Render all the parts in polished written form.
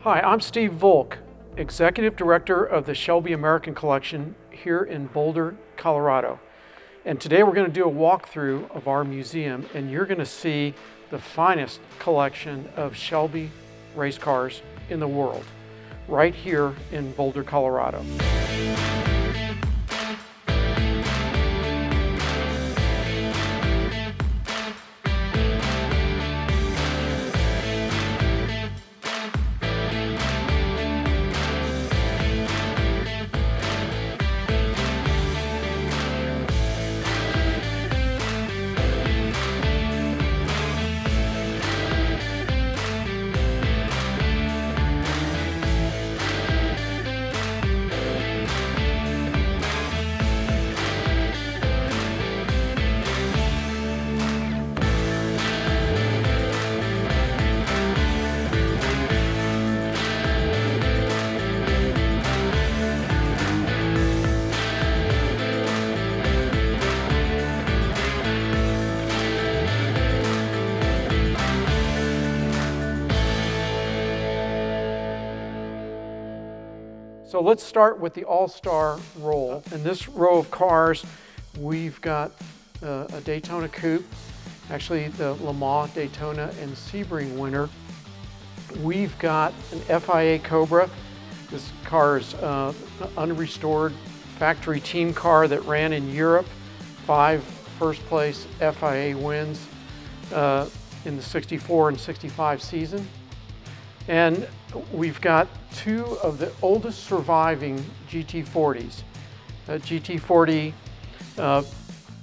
Hi, I'm Steve Volk, Executive Director of the Shelby American Collection here in Boulder, Colorado. And today we're going to do a walkthrough of our museum, and you're going to see the finest collection of Shelby race cars in the world, right here in Boulder, Colorado. So let's start with the all-star roll. In this row of cars, we've got a Daytona Coupe, actually the Le Mans, Daytona, and Sebring winner. We've got an FIA Cobra. This car is an unrestored factory team car that ran in Europe. 5 first-place FIA wins in the 64 and 65 season. And we've got 2 of the oldest surviving GT40s, GT40,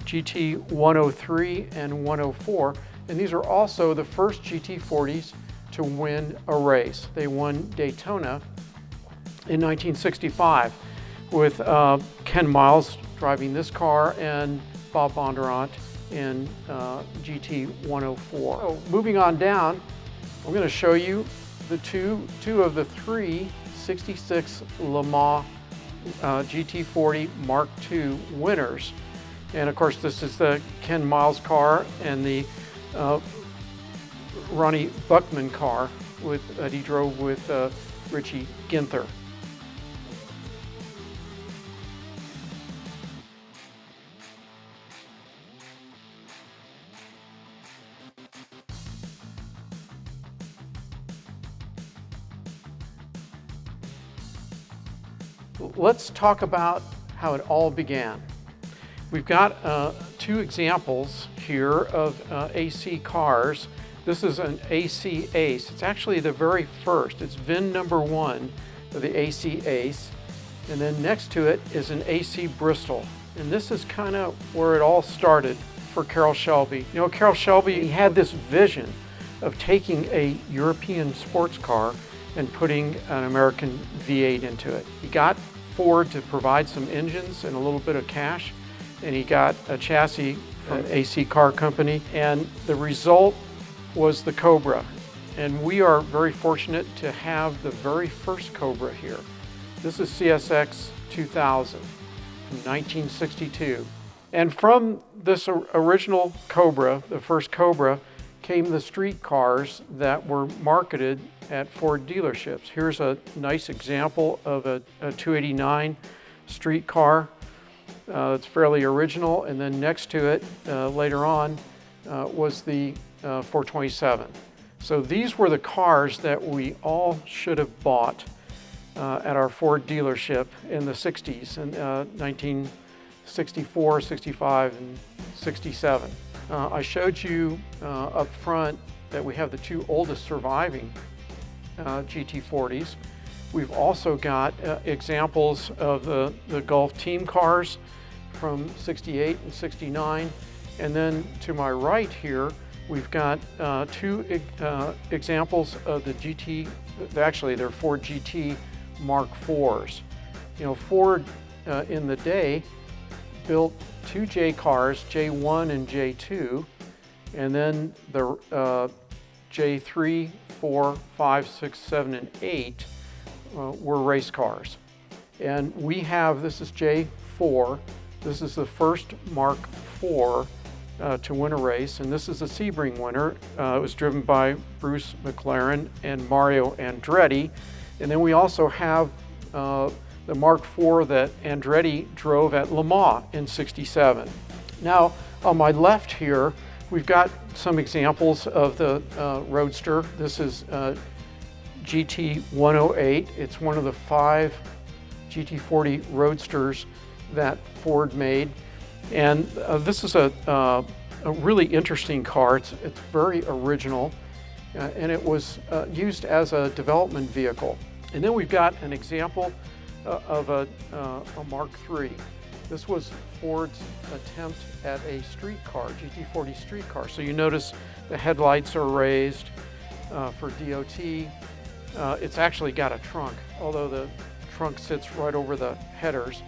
GT103 and 104. And these are also the first GT40s to win a race. They won Daytona in 1965 with Ken Miles driving this car and Bob Bondurant in GT104. So moving on down, I'm going to show you the two of the 3 66 Le Mans GT40 Mark II winners. And of course, this is the Ken Miles car and the Ronnie Buckman car that he drove with Richie Ginther. Let's talk about how it all began. We've got 2 examples here of AC cars. This is an AC Ace. It's actually the very first. It's VIN number 1 of the AC Ace. And then next to it is an AC Bristol. And this is kind of where it all started for Carroll Shelby. You know, Carroll Shelby, he had this vision of taking a European sports car and putting an American V8 into it. He got Ford to provide some engines and a little bit of cash, and he got a chassis from AC Car Company, and the result was the Cobra. And we are very fortunate to have the very first Cobra here. This is CSX 2000 from 1962. And from this original Cobra, the first Cobra, came the street cars that were marketed at Ford dealerships. Here's a nice example of a 289 street car. It's fairly original, and then next to it later on was the 427. So these were the cars that we all should have bought at our Ford dealership in the 60s, in 1964, 65, and 67. I showed you up front that we have the 2 oldest surviving GT40s. We've also got examples of the Gulf team cars from 68 and 69. And then to my right here, we've got 2 examples of the GT, actually they're Ford GT Mark IVs. You know, Ford in the day built 2 J cars, J1 and J2, and then the J3, 4, 5, 6, 7, and 8 were race cars. And we have, this is J4, this is the first Mark IV to win a race, and this is a Sebring winner. It was driven by Bruce McLaren and Mario Andretti. And then we also have the Mark IV that Andretti drove at Le Mans in '67. Now, on my left here, we've got some examples of the Roadster. This is GT108. It's one of the 5 GT40 Roadsters that Ford made. And this is a really interesting car. It's very original, and it was used as a development vehicle. And then we've got an example of a Mark III. This was Ford's attempt at a street car, GT40 street car. So you notice the headlights are raised for DOT. It's actually got a trunk, although the trunk sits right over the headers.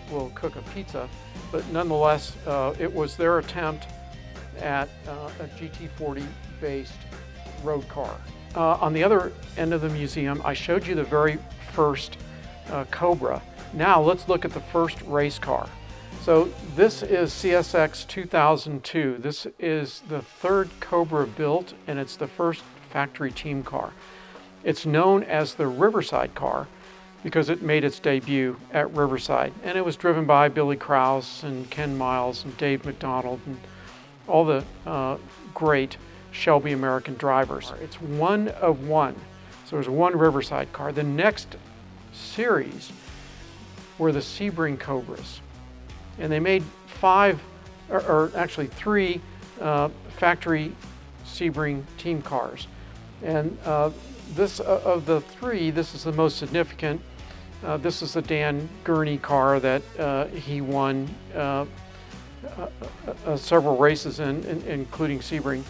Will cook a pizza, but nonetheless, it was their attempt at a GT40 based road car. On the other end of the museum, I showed you the very first Cobra. Now let's look at the first race car. So this is CSX 2002. This is the 3rd Cobra built, and it's the first factory team car. It's known as the Riverside car because it made its debut at Riverside, and it was driven by Billy Krause and Ken Miles and Dave McDonald and all the great Shelby American drivers. It's one of one, so there's one Riverside car. The next series were the Sebring Cobras, and they made 5, or actually 3 factory Sebring team cars. And this of the 3, this is the most significant. This is the Dan Gurney car that he won several races in, including Sebring.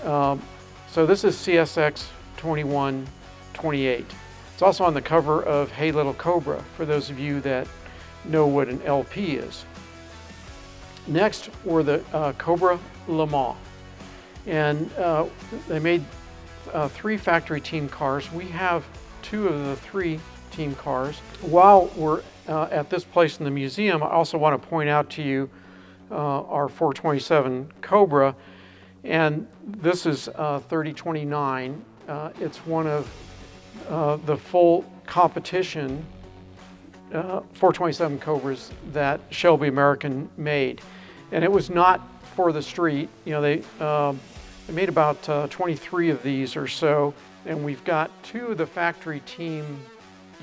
So this is CSX 2128. It's also on the cover of Hey Little Cobra, for those of you that know what an LP is. Next were the Cobra Le Mans, and they made 3 factory team cars. We have 2 of the 3 team cars. While we're at this place in the museum, I also want to point out to you our 427 Cobra, and this is 3029. It's one of the full competition 427 Cobras that Shelby American made, and it was not for the street. They made about 23 of these or so, and we've got 2 of the factory team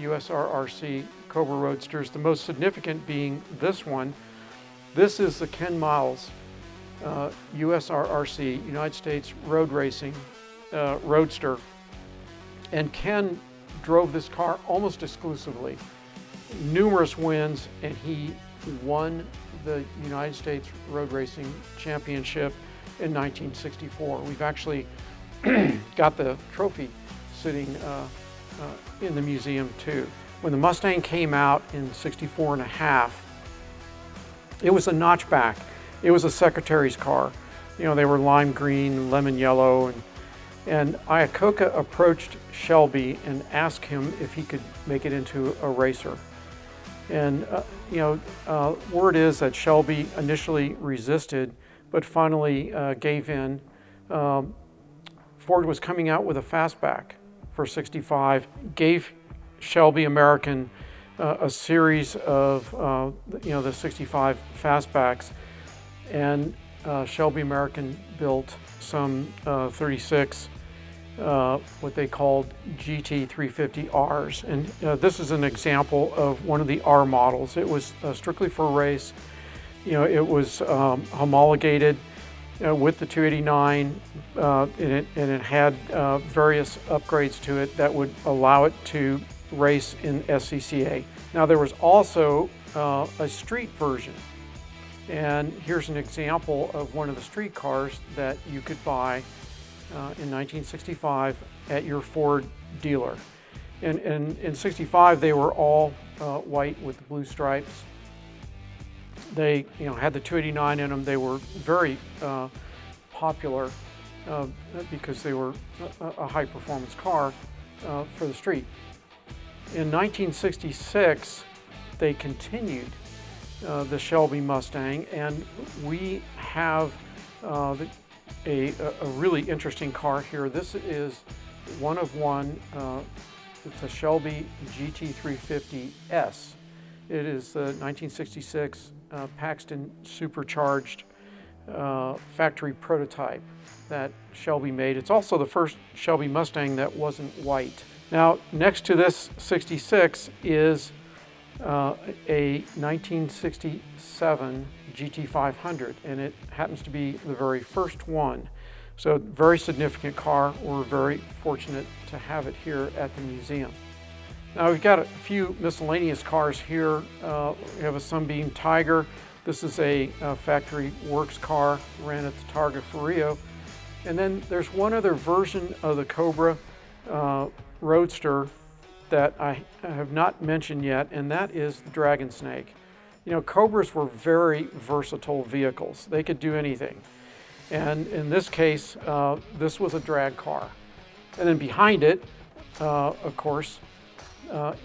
USRRC Cobra Roadsters, the most significant being this one. This is the Ken Miles USRRC, United States Road Racing Roadster, and Ken drove this car almost exclusively. Numerous wins, and he won the United States Road Racing Championship in 1964. We've actually got the trophy sitting in the museum too. When the Mustang came out in 64 and a half, it was a notchback. It was a secretary's car. They were lime green, lemon yellow, and Iacocca approached Shelby and asked him if he could make it into a racer. And word is that Shelby initially resisted, but finally gave in. Ford was coming out with a fastback for 65, gave Shelby American a series of the 65 fastbacks, and Shelby American built some 36 what they called GT350Rs, and this is an example of one of the R models. It was strictly for race. It was homologated with the 289, and it had various upgrades to it that would allow it to race in SCCA. Now there was also a street version, and here's an example of one of the street cars that you could buy in 1965 at your Ford dealer. And in 65 they were all white with the blue stripes. They had the 289 in them. They were very popular because they were a high performance car for the street. In 1966 they continued the Shelby Mustang, and we have a really interesting car here. This is one of one. It's a Shelby GT350S. It is the 1966 Paxton supercharged factory prototype that Shelby made. It's also the first Shelby Mustang that wasn't white. Now, next to this 66 is a 1967 GT500, and it happens to be the very first one. So, very significant car. We're very fortunate to have it here at the museum. Now, we've got a few miscellaneous cars here. We have a Sunbeam Tiger. This is a factory works car, ran at the Targa for Rio. And then there's one other version of the Cobra roadster that I have not mentioned yet, and that is the Dragon Snake. You know, Cobras were very versatile vehicles. They could do anything. And in this case, this was a drag car. And then behind it, of course,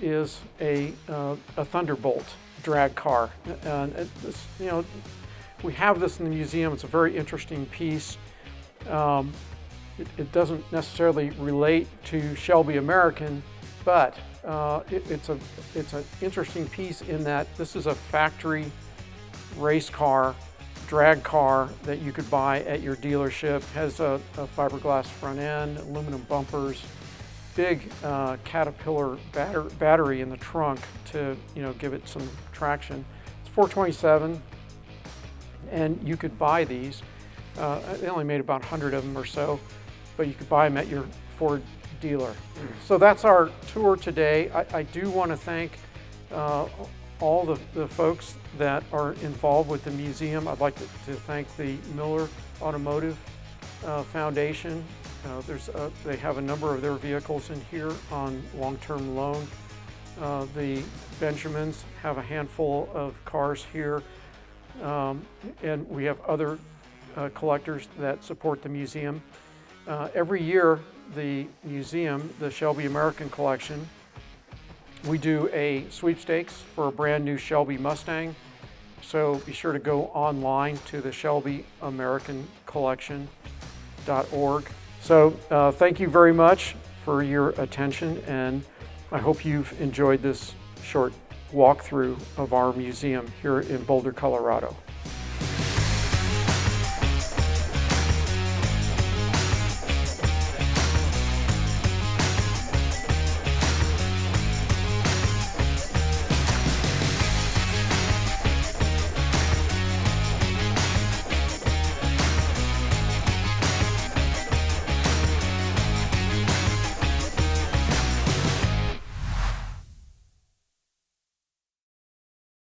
is a Thunderbolt drag car. And this, you know, we have this in the museum. It's a very interesting piece. It doesn't necessarily relate to Shelby American, but it's an interesting piece in that this is a factory race car, drag car that you could buy at your dealership. Has a fiberglass front end, aluminum bumpers, big Caterpillar battery in the trunk to, you know, give it some traction. It's 427, and you could buy these. They only made about 100 of them or so, but you could buy them at your Ford dealer. So that's our tour today. I do want to thank all the folks that are involved with the museum. I'd like to thank the Miller Automotive Foundation. They have a number of their vehicles in here on long-term loan. The Benjamins have a handful of cars here, and we have other collectors that support the museum. Every year, the museum, the Shelby American Collection, we do a sweepstakes for a brand new Shelby Mustang. So be sure to go online to the Shelby American Collection.org. So thank you very much for your attention, and I hope you've enjoyed this short walkthrough of our museum here in Boulder, Colorado.